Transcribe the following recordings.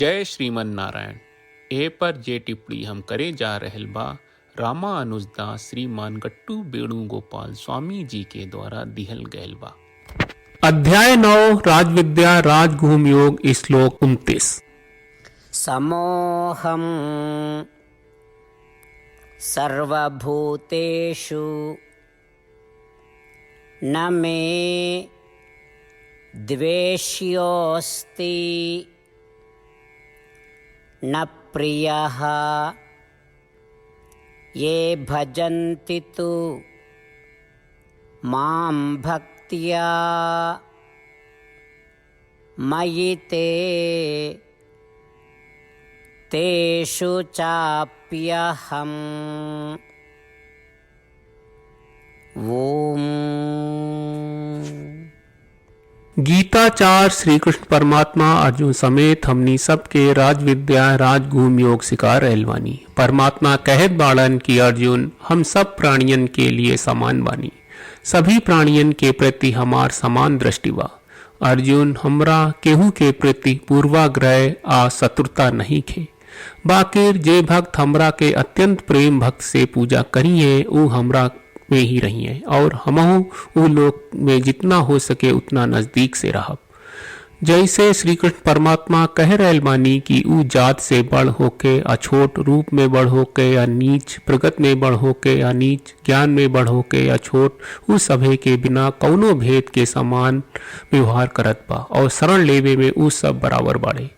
जय श्रीमन नारायण। ए पर जे टिप्पणी हम करे जा रहल बा रामा अनुजदास श्रीमान गट्टू वेणुगोपाल स्वामी जी के द्वारा दिहल गयल बा। अध्याय 9 राजविद्या राजगुह्य योग श्लोक 29। समोहम सर्वभूतेषु न मे द्वेष्योऽस्ति न प्रियः ये भजन्ति तु मां भक्त्या मयि ते तेषु चाप्यहम्। ओम। गीताचार श्री कृष्ण परमात्मा अर्जुन समेत हमनी सबके राजविद्या राजगुह्य योग सिखा रहल बानी। परमात्मा कहत बाड़न कि अर्जुन हम सब प्राणियन के लिए समान बानी, सभी प्राणियन के प्रति हमार समान दृष्टि बा। अर्जुन हमरा केहू के प्रति पूर्वाग्रह आ शत्रुता नहीं खे, बाकिर जे भक्त हमरा के अत्यंत प्रेम भक्त से पूजा करिए ऊ हमरा में ही रही है और हमहु ऊ लोग में जितना हो सके उतना नजदीक से रहब। जैसे श्री कृष्ण परमात्मा कह रहल बानी कि ऊ जात से बढ़ होके अछोट, रूप में बढ़ होके या नीच, प्रगत में बढ़ होके या नीच, ज्ञान में बढ़ होके या छोट, ऊ सभे के बिना कौनो भेद के समान व्यवहार करत बा और शरण लेवे में ऊ सब बराबर बाड़े।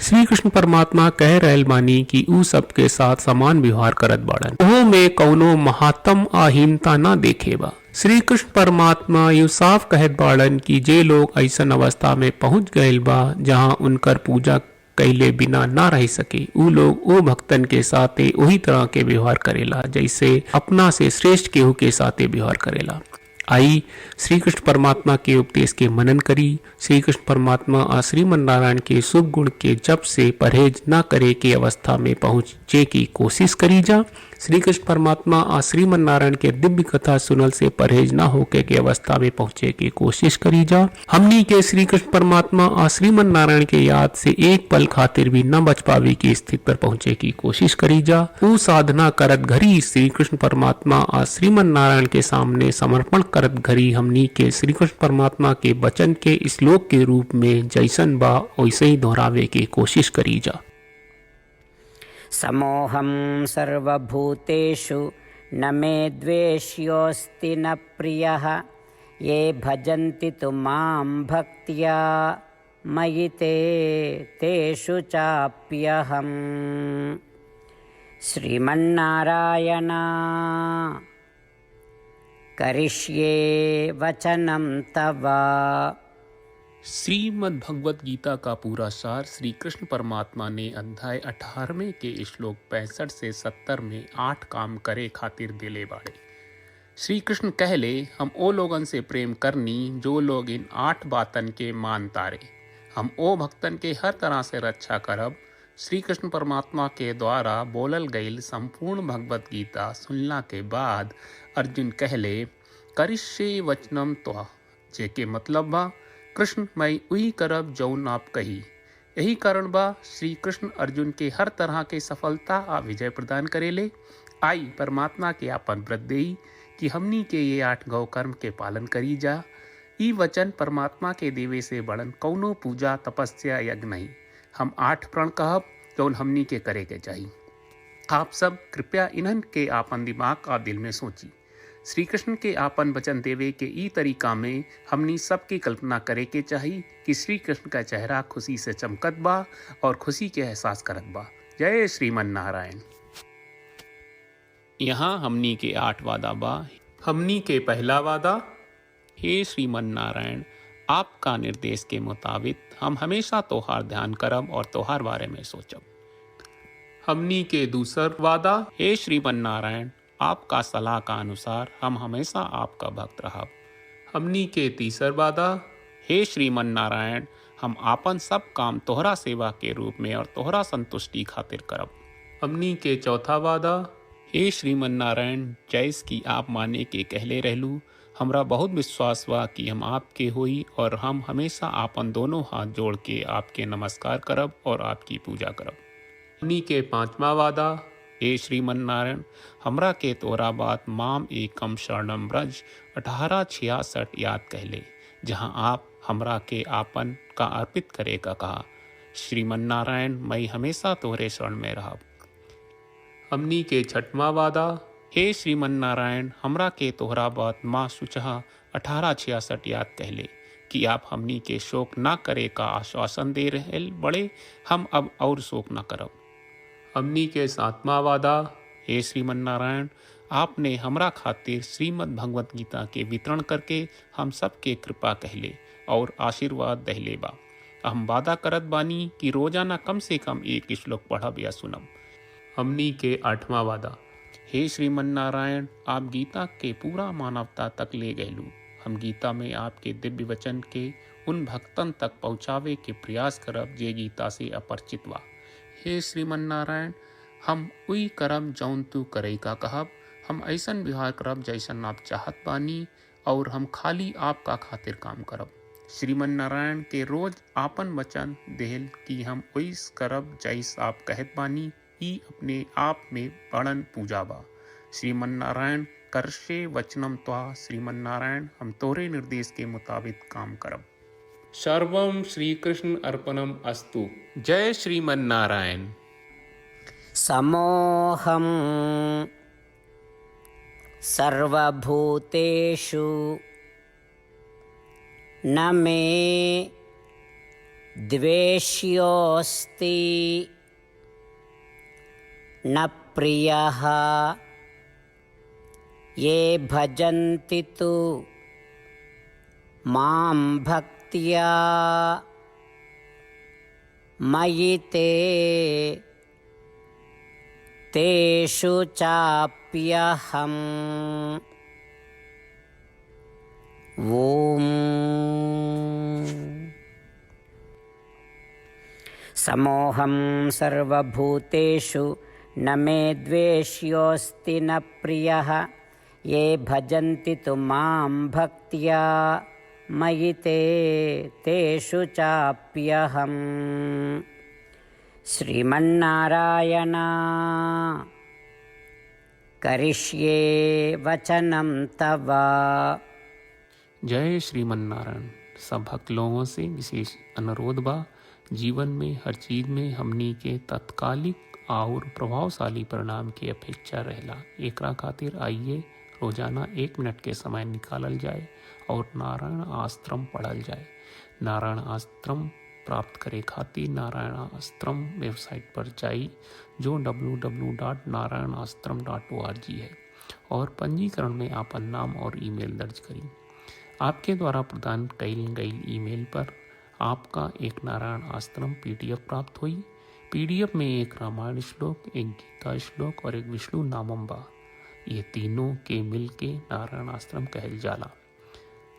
श्री कृष्ण परमात्मा कह रहल बानी कि ऊ सबके साथ समान व्यवहार करत बाड़न, ओहो में कौनो महात्म आहीनता ना देखे बा। श्री कृष्ण परमात्मा यू साफ कहत बाड़न कि जे लोग ऐसन अवस्था में पहुंच गए बा जहां उनकर पूजा कैले बिना ना रह सके, ऊ लोग ओ भक्तन के साथे वही तरह के व्यवहार करेला जैसे अपना से श्रेष्ठ केहू के साथे व्यवहार करेला। आई श्री कृष्ण परमात्मा के उपदेश के मनन करी। श्री कृष्ण परमात्मा और श्रीमन नारायण के शुभ गुण के जप से परहेज न करे के अवस्था में पहुंचे की कोशिश करी जा। श्री कृष्ण परमात्मा और श्रीमन नारायण के दिव्य कथा सुनल से परहेज न होके के अवस्था में पहुंचे की कोशिश करी जा। हमनी के श्री कृष्ण परमात्मा और श्रीमन नारायण के याद से एक पल खातिर भी न बच पावे की स्थिति पर पहुंचे की कोशिश करी जा। वो साधना करत घरी श्री कृष्ण परमात्मा और श्रीमन नारायण के सामने समर्पण करत घरी हमनी के श्री कृष्ण परमात्मा के वचन के श्लोक के रूप में जैसन बा वैसे ही दोहरावे की कोशिश करी जा। समोहम सर्वभूतेषु न मे द्वेष्योऽस्ति न प्रियः ये भजन्ति तु मां भक्त्या मयि ते तेषु चाप्यहम्। श्रीमन्नारायण करिष्ये वचनं तव। श्रीमद् भगवत गीता का पूरा सार श्री कृष्ण परमात्मा ने अध्याय 18वें के श्लोक 65 से 70 में 8 काम करे खातिर दिले बाड़े। श्री कृष्ण कहले हम ओ लोगन से प्रेम करनी जो लोग इन 8 बातन के मान तारे, हम ओ भक्तन के हर तरह से रक्षा करब। श्री कृष्ण परमात्मा के द्वारा बोलल गईल संपूर्ण भगवत गीता सुनला के बाद अर्जुन कहले करिष्ये वचनम त्वा, जेके मतलब बा कृष्ण मैं वही करब जौन आप कही। यही कारण बा श्री कृष्ण अर्जुन के हर तरह के सफलता आ विजय प्रदान करेले। आई परमात्मा के आपन व्रत देई कि हमनी के ये 8 गौ कर्म के पालन करी जा। ई वचन परमात्मा के देवे से बड़न कौनो पूजा तपस्या यज्ञ नहीं। हम 8 प्रण कहब जौन हमनी के करे के चाहिए। आप सब कृपया इन्हन के आपन दिमाग और दिल में सोची। श्री कृष्ण के आपन वचन देवे के ई तरीका में हमनी सबकी कल्पना करे के चाहिए कि श्री कृष्ण का चेहरा खुशी से चमकत बा और खुशी के एहसास करत बा। जय श्रीमन नारायण। यहाँ हमनी के 8 वादा बा। हमनी के पहला वादा, हे श्रीमन नारायण आपका निर्देश के मुताबिक हम हमेशा तोहार ध्यान करब और तोहार बारे में सोचब। हमनी के दूसर वादा, हे श्रीमन नारायण आपका सलाह का अनुसार हम हमेशा आपका भक्त रहब। हमनी के तीसर वादा, हे श्रीमन नारायण हम आपन सब काम तोहरा सेवा के रूप में और तोहरा संतुष्टि खातिर करब। हमनी के चौथा वादा, हे श्रीमन नारायण जैस की आप माने के कहले रहलू हमरा बहुत विश्वास बा कि हम आपके होई और हम हमेशा आपन दोनों हाथ जोड़ के आपके नमस्कार करब और आपकी पूजा करब। हमनी के पांचवा वादा। हे श्रीमन नारायण, हमरा के तोरा बात माम एकम शरणम ब्रज 1866 याद कहले, जहाँ आप हमरा के आपन का अर्पित करे का कहा। श्रीमन नारायण, मैं हमेशा तोरे शरण में रहब। हमनी के छठवां वादा। हे श्रीमन नारायण, हमरा के तोहरा बात माँ सुचहा 1866 याद कहले कि आप हमनी के शोक ना करे का आश्वासन दे रहे बड़े, हम अब और शोक ना करब। हमनी के सातवां वादा। हे श्रीमन नारायण, आपने हमरा खातिर श्रीमद् भगवत गीता के वितरण करके हम सबके कृपा कहले और आशीर्वाद दहले बा। हम वादा करत बानी कि रोजाना कम से कम एक श्लोक पढ़ब या सुनब। हमनी के आठवां वादा। हे श्रीमन नारायण, आप गीता के पूरा मानवता तक ले गयलू। हम गीता में आपके दिव्य वचन के उन भक्तन तक पहुँचावे के प्रयास करब जे गीता से अपरिचित बा। हे श्रीमन नारायण, हम उई करब जौन तू करे का कहब। हम ऐसन व्यवहार करब जैसन आप चाहत बानी और हम खाली आपका खातिर काम करब। श्रीमन नारायण के रोज आपन वचन देहल कि हम ओइस करब जैस आप कहत बानी, ई अपने आप में बड़न पूजा बा। श्रीमन नारायण, करशे वचनम त्वा। श्रीमन नारायण, हम तोरे निर्देश के मुताबिक काम करब। सर्वम श्री कृष्ण अर्पणम अस्तु। जय श्रीमन नारायण। समोहम सर्वभूतेषु न मे द्वेष्योऽस्ति न प्रियः ये भजन्ति तु मां भक्त्या मयि ते तेषु चाप्यहम्। ओम समोहं सर्वभूतेषु न मे द्वेष्योऽस्ति न प्रियः ये भजन्ति तु मां भक्त्या मयि ते तेषु चाप्यहम्। श्रीमन्नारायण, करिष्ये वचनं तव। जय श्रीमन नारायण। सब भक्त लोगों से विशेष अनुरोध बा, जीवन में हर चीज में हमनी के तत्कालिक और प्रभावशाली परिणाम की अपेक्षा रहेला। एकरा खातिर आइए रोजाना 1 मिनट के समय निकालल जाए और नारायण आश्रम पढ़ल जाए। नारायण आश्रम प्राप्त करे खातिर नारायण आश्रम वेबसाइट पर जाई, जो www.narayanashram.org है, और पंजीकरण में आपन नाम और ईमेल दर्ज करी। आपके द्वारा प्रदान कईल गई ईमेल पर आपका एक नारायण आश्रम PDF प्राप्त हुई। PDF में एक रामायण श्लोक, एक गीता श्लोक और एक विष्णु नामम बा। ये तीनों के मिल के नारायण आश्रम कहल जाला।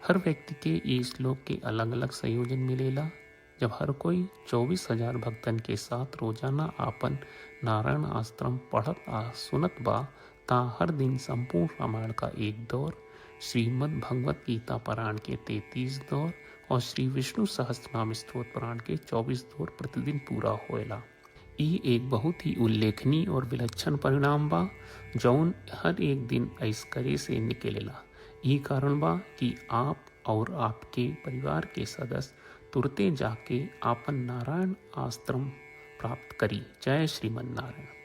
हर व्यक्ति के ये श्लोक के अलग अलग संयोजन मिलेला। जब हर कोई 24,000 भक्तन के साथ रोजाना आपन नारायण आश्रम पढ़त आ सुनत बा, ता हर दिन संपूर्ण रामायण का 1 दौर, श्रीमद् भगवत गीता पारायण के 33 दौर और श्री विष्णु सहस्त्रनाम स्तोत्र पारायण के 24 दौर प्रतिदिन पूरा होएला। ई एक बहुत ही उल्लेखनीय और विलक्षण परिणाम बा, जौन हर एक दिन ऐस करे से निकलेला। ई कारण बा कि आप और आपके परिवार के सदस्य तुरते जाके आपन नारायण आश्रम प्राप्त करी। जय श्रीमन नारायण।